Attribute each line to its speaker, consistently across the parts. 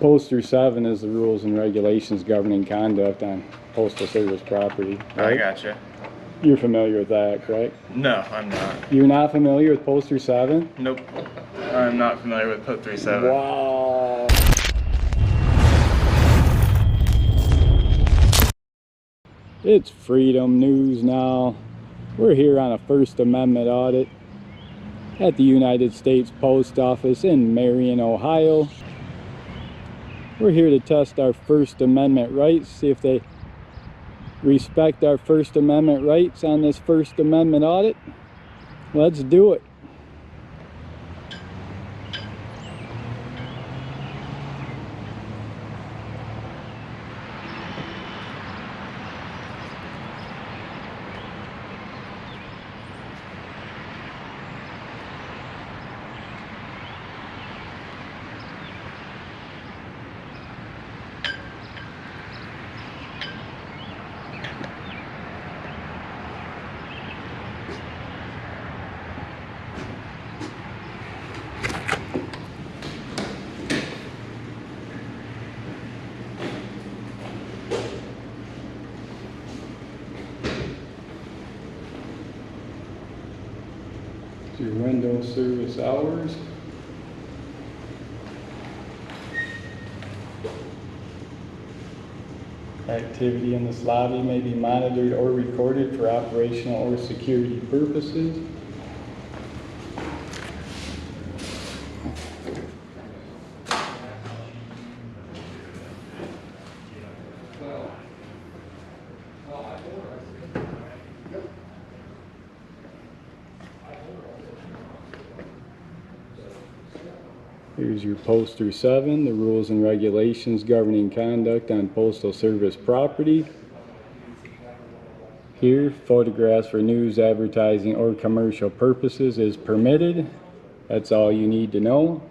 Speaker 1: Poster 7 is the rules and regulations governing conduct on postal service property. Right?
Speaker 2: I gotcha.
Speaker 1: You're familiar with that, correct?
Speaker 2: No, I'm not.
Speaker 1: You're not familiar with Poster 7?
Speaker 2: Nope. I'm not familiar with Post 37.
Speaker 1: Wow. It's Freedom News now. We're here on a First Amendment audit at the United States Post Office in Marion, Ohio. We're here to test our First Amendment rights, see if they respect our First Amendment rights on this First Amendment audit. Let's do it. Your window service hours. Activity in this lobby may be monitored or recorded for operational or security purposes. Here's your Poster 7, the rules and regulations governing conduct on postal service property. Here, photographs for news, advertising, or commercial purposes is permitted. That's all you need to know.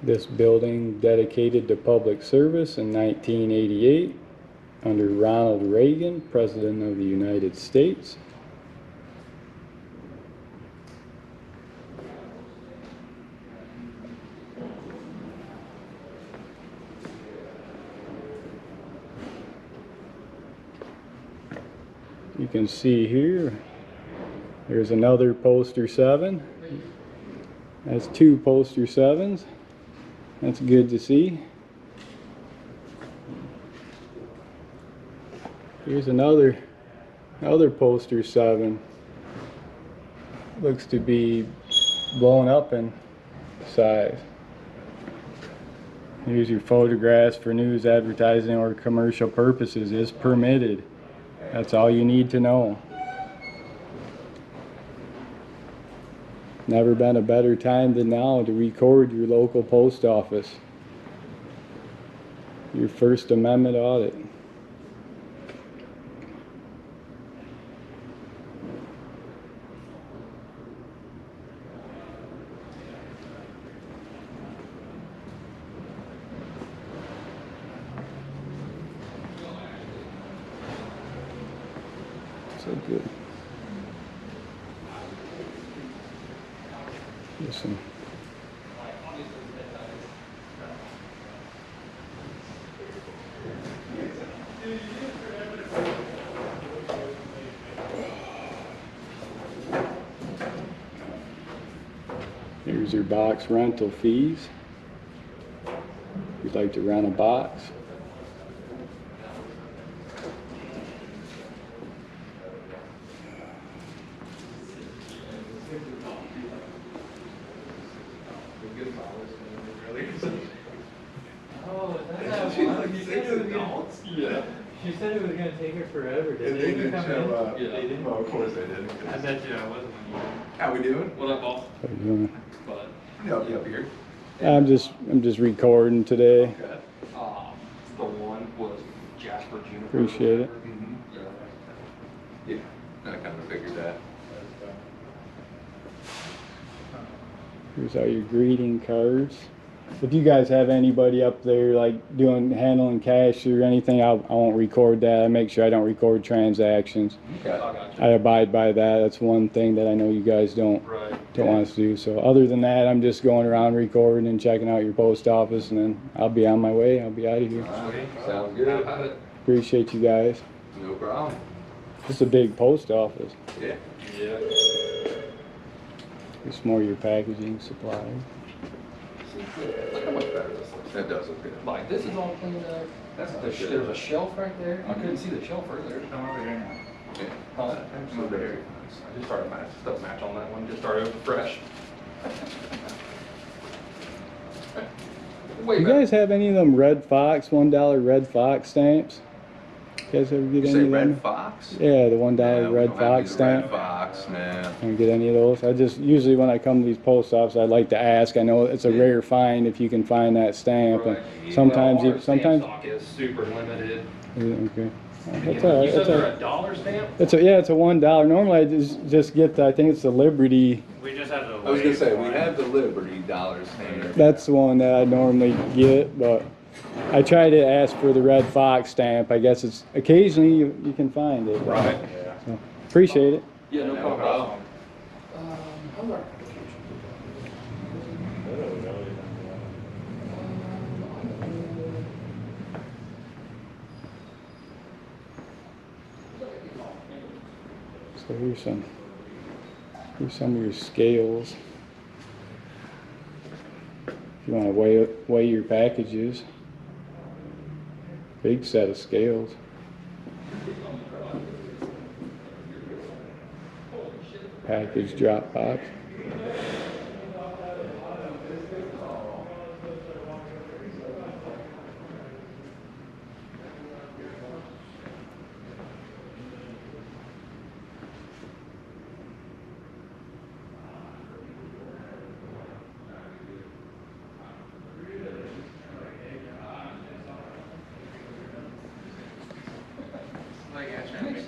Speaker 1: This building dedicated to public service in 1988 under Ronald Reagan, President of the United States. You can see here, there's another Poster 7. That's 2 Poster 7s. That's good to see. Here's another Poster 7. Looks to be blown up in size. Here's your photographs for news, advertising, or commercial purposes is permitted. That's all you need to know. Never been a better time than now to record your local post office. Your First Amendment audit. So good. Listen. Here's your box rental fees. If you'd like to rent a box.
Speaker 3: Oh, that's yeah. She said it was going to take her forever. Did they even come in?
Speaker 4: Up.
Speaker 3: Yeah, they didn't.
Speaker 4: Well, of course they did.
Speaker 3: I bet you I wasn't.
Speaker 4: How we doing?
Speaker 3: What up, boss?
Speaker 1: How you doing?
Speaker 3: But
Speaker 4: Help you up here.
Speaker 1: I'm just recording today.
Speaker 4: Okay.
Speaker 3: the one was Jasper Juniper.
Speaker 1: Appreciate it.
Speaker 4: Mm-hmm. Yeah, I kind of figured that.
Speaker 1: Here's all your greeting cards. If you guys have anybody up there like handling cash or anything, I won't record that. I make sure I don't record transactions.
Speaker 4: Okay.
Speaker 1: I abide by that. That's one thing that I know you guys don't want us to do. So other than that, I'm just going around recording and checking out your post office, and then I'll be on my way. I'll be out of here.
Speaker 4: Sounds good.
Speaker 1: Appreciate you guys.
Speaker 4: No problem.
Speaker 1: It's a big post office.
Speaker 4: Yeah.
Speaker 3: Yeah.
Speaker 1: It's more your packaging supplies.
Speaker 4: Look how much better this looks. That does look good.
Speaker 5: Like, this is all cleaned up. There's a shelf right there. I couldn't see the shelf earlier.
Speaker 2: Come over here now.
Speaker 4: Yeah.
Speaker 5: Huh?
Speaker 4: So very nice.
Speaker 5: I just started stuff match on that one. Just started over fresh. Way
Speaker 1: You
Speaker 5: better.
Speaker 1: guys have any of them Red Fox, $1 Red Fox stamps? You guys ever get
Speaker 4: You
Speaker 1: any
Speaker 4: say
Speaker 1: of them?
Speaker 4: Red Fox?
Speaker 1: Yeah, the $1
Speaker 4: Yeah, we
Speaker 1: Red
Speaker 4: don't have
Speaker 1: Fox
Speaker 4: any
Speaker 1: stamp.
Speaker 4: Red Fox, man.
Speaker 1: Don't get any of those. I just usually when I come to these post offices, I like to ask. I know it's a rare find if you can find that stamp,
Speaker 5: Right.
Speaker 1: and sometimes
Speaker 5: Well, our
Speaker 1: sometimes.
Speaker 5: stamp stock is super limited.
Speaker 1: Okay. That's
Speaker 5: You
Speaker 1: all right.
Speaker 5: said
Speaker 1: That's
Speaker 5: they're
Speaker 1: all right.
Speaker 5: $1 stamp?
Speaker 1: It's a $1. Normally I just get I think it's the Liberty.
Speaker 2: We just have to.
Speaker 4: I was gonna say, we have the Liberty dollar stamp.
Speaker 1: That's the one that I normally get, but I try to ask for the Red Fox stamp. I guess it's occasionally you can find it.
Speaker 5: Right.
Speaker 1: So, appreciate it.
Speaker 5: Yeah, no problem. How's our
Speaker 1: So here's some of your scales. If you want to weigh your packages. Big set of scales. Package drop box.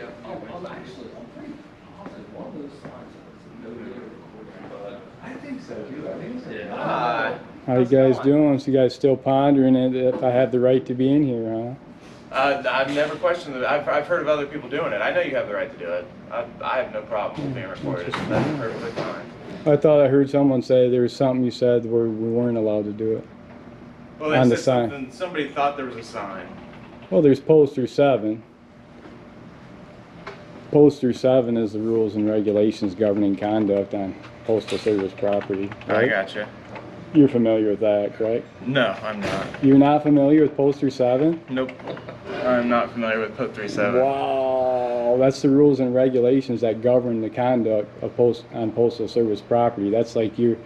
Speaker 5: I'm pretty positive one of those signs is no video recording, but
Speaker 4: I think so too. I think so.
Speaker 5: yeah.
Speaker 1: How you guys doing? So you guys still pondering it if I have the right to be in here, huh?
Speaker 2: I've never questioned it. I've heard of other people doing it. I know you have the right to do it. I have no problem with being recorded. That's perfectly fine.
Speaker 1: I thought I heard someone say there was something you said where we weren't allowed to do it.
Speaker 2: Well,
Speaker 1: On
Speaker 2: they
Speaker 1: the
Speaker 2: said
Speaker 1: sign.
Speaker 2: something. Somebody thought there was a sign.
Speaker 1: Well, there's poster 7. Poster 7 is the rules and regulations governing conduct on postal service property.
Speaker 2: I gotcha.
Speaker 1: You're familiar with that, correct?
Speaker 2: No, I'm not.
Speaker 1: You're not familiar with poster 7?
Speaker 2: Nope. I'm not familiar with Put 37.
Speaker 1: Wow, that's the rules and regulations that govern the conduct of on postal service property. That's like you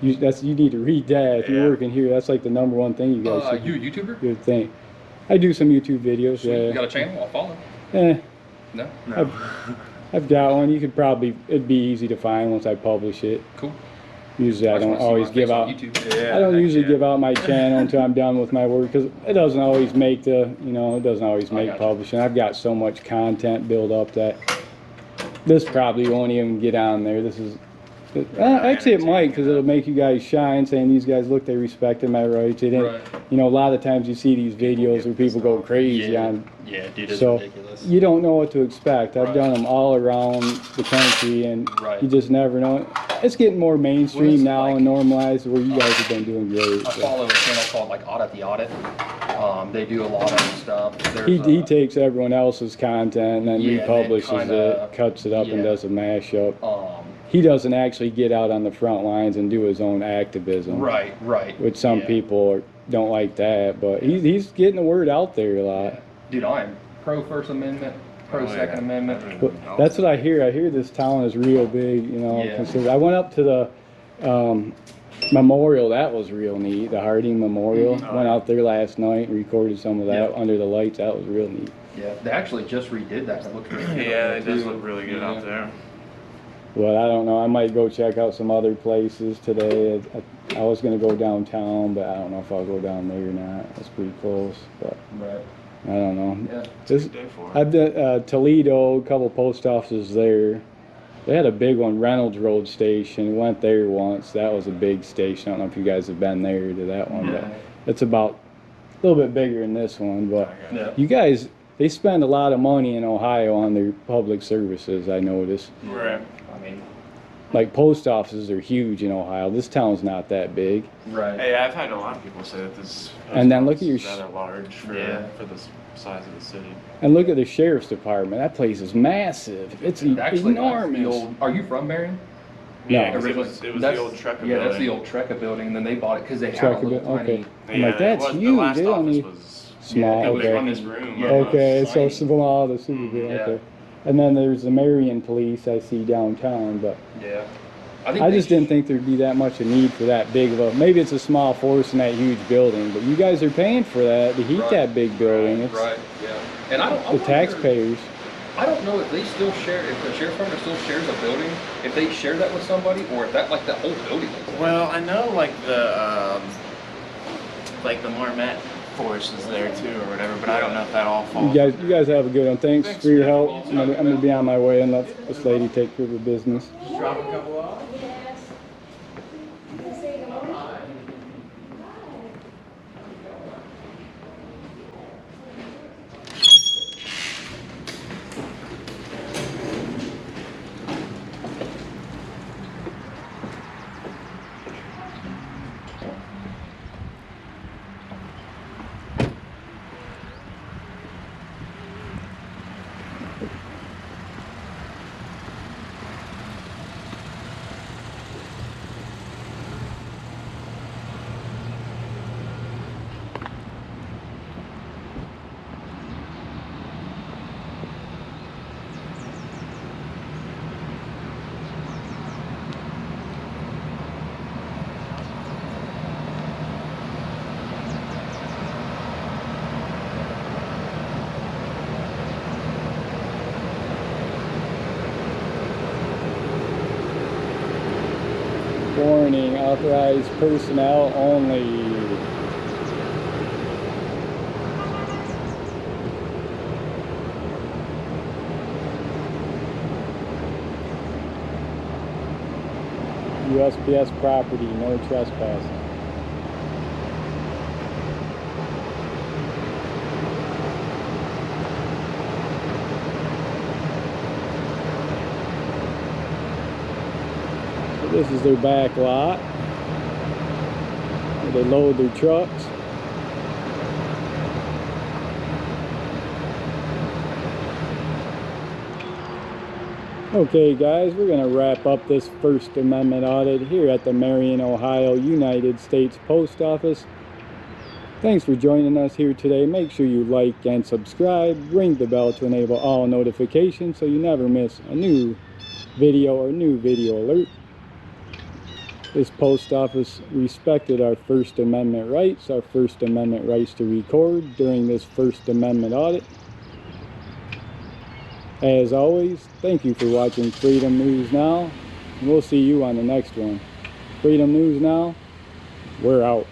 Speaker 1: need to read that if you're
Speaker 2: Yeah.
Speaker 1: working here. That's like the #1 thing you guys should
Speaker 5: You a YouTuber?
Speaker 1: good thing. I do some YouTube videos.
Speaker 5: You
Speaker 1: Yeah.
Speaker 5: got a channel? I'll follow. No?
Speaker 2: No.
Speaker 1: I've got one. It'd be easy to find once I publish it.
Speaker 5: Cool.
Speaker 1: Usually I
Speaker 5: just
Speaker 1: don't
Speaker 5: wanna see
Speaker 1: always
Speaker 5: my
Speaker 1: give
Speaker 5: face on
Speaker 1: out.
Speaker 5: YouTube.
Speaker 2: Yeah,
Speaker 1: I don't
Speaker 2: heck
Speaker 1: usually
Speaker 2: yeah.
Speaker 1: give out my channel until I'm done with my work because it doesn't always make it doesn't always
Speaker 5: I
Speaker 1: make
Speaker 5: gotcha.
Speaker 1: publishing. I've got so much content built up that this probably won't even get on there. Actually it might because it'll make you guys shine saying these guys look, they respected my rights. It ain't,
Speaker 5: Right.
Speaker 1: a lot of times you see these videos where people go crazy on.
Speaker 5: Yeah, dude, it's
Speaker 1: So
Speaker 5: ridiculous.
Speaker 1: you don't know what to expect. I've
Speaker 5: Right.
Speaker 1: done them all around the country, and
Speaker 5: Right.
Speaker 1: you just never know. It's getting more mainstream
Speaker 5: Well, it's
Speaker 1: now
Speaker 5: like-
Speaker 1: and normalized, where you guys have been doing great.
Speaker 5: I
Speaker 1: so.
Speaker 5: follow a channel called like Audit the Audit. They do a lot of stuff.
Speaker 1: He takes everyone else's content and then
Speaker 5: Yeah, and then
Speaker 1: republishes
Speaker 5: kinda-
Speaker 1: it, cuts it up, and
Speaker 5: yeah.
Speaker 1: does a mashup.
Speaker 5: um
Speaker 1: He doesn't actually get out on the front lines and do his own activism.
Speaker 5: right,
Speaker 1: Which some
Speaker 5: yeah.
Speaker 1: people don't like that, but he's getting the word out there a lot.
Speaker 5: Dude, I am pro First Amendment, pro
Speaker 2: Oh, yeah.
Speaker 5: Second Amendment.
Speaker 1: But that's what I hear. I hear this town is real big,
Speaker 5: Yeah.
Speaker 1: considered. I went up to the memorial. That was real neat. The Harding Memorial.
Speaker 2: Mhm.
Speaker 1: Went out there last night and recorded some of that
Speaker 5: Yeah.
Speaker 1: under the lights. That was real neat.
Speaker 5: Yeah, they actually just redid that. It looks really good.
Speaker 2: Yeah, it does
Speaker 5: too.
Speaker 2: look really good out there.
Speaker 1: But I don't know. I might go check out some other places today. I was gonna go downtown, but I don't know if I'll go down there or not. That's pretty close. But
Speaker 5: Right.
Speaker 1: I don't know.
Speaker 4: Yeah.
Speaker 1: This,
Speaker 2: Day for it.
Speaker 1: I've done Toledo, a couple post offices there. They had a big one, Reynolds Road Station. Went there once. That was a big station. I don't know if you guys have been there to that one, but it's about a little bit bigger than this one. But
Speaker 4: Yeah.
Speaker 1: you guys, they spend a lot of money in Ohio on their public services, I noticed.
Speaker 2: Right.
Speaker 4: I mean,
Speaker 1: Like post offices are huge in Ohio. This town's not that big.
Speaker 4: right.
Speaker 2: Hey, I've had a lot of people say that this
Speaker 1: And then look at your
Speaker 2: is rather large for the size of the city.
Speaker 1: And look at the sheriff's department. That place is massive. It's
Speaker 4: Actually,
Speaker 1: enormous.
Speaker 4: the old, are you from Marion?
Speaker 1: No.
Speaker 2: Yeah, 'cause it was
Speaker 4: That's-
Speaker 2: the old Trecca
Speaker 4: Yeah, that's
Speaker 2: building.
Speaker 4: the old Trecca building, and then they bought it because they have
Speaker 1: Trecca
Speaker 4: a little
Speaker 1: building,
Speaker 4: tiny.
Speaker 1: okay. I'm like, that's
Speaker 2: The
Speaker 1: huge.
Speaker 2: last
Speaker 1: They don't
Speaker 2: office
Speaker 1: need
Speaker 2: was
Speaker 1: small.
Speaker 2: it was
Speaker 1: Okay.
Speaker 2: in this room.
Speaker 4: Yeah.
Speaker 2: almost.
Speaker 1: Okay, so
Speaker 4: Tiny.
Speaker 1: small, the super big.
Speaker 4: Yeah.
Speaker 1: Okay. And then there's the Marion police I see downtown, but
Speaker 4: Yeah.
Speaker 1: I just didn't think there'd be that much a need for that big of a. Maybe it's a small force in that huge building, but you guys are paying for that to heat
Speaker 4: Right.
Speaker 1: that big building. It's
Speaker 4: Right. Yeah. And I don't. I
Speaker 1: the
Speaker 4: wonder-
Speaker 1: taxpayers.
Speaker 4: I don't know if they still share, if the sheriff's department still shares a building, if they share that with somebody, or if that, like, that whole building is there.
Speaker 2: Well, I know like the Marmette force is there too or whatever, but I don't know if that all falls.
Speaker 1: You guys have a good one. Thanks
Speaker 2: Thanks.
Speaker 1: for your help. I'm gonna be on my way and let this lady take care of her business.
Speaker 2: Drop a couple off.
Speaker 1: Warning, authorized personnel only. USPS property, no trespassing. This is their back lot where they load their trucks. Okay guys, we're going to wrap up this First Amendment audit here at the Marion, Ohio United States Post Office. Thanks for joining us here today. Make sure you like and subscribe. Ring the bell to enable all notifications so you never miss a new video or new video alert. This post office respected our First Amendment rights, our First Amendment rights to record during this First Amendment audit. As always, thank you for watching Freedom News Now, and we'll see you on the next one. Freedom News Now, we're out.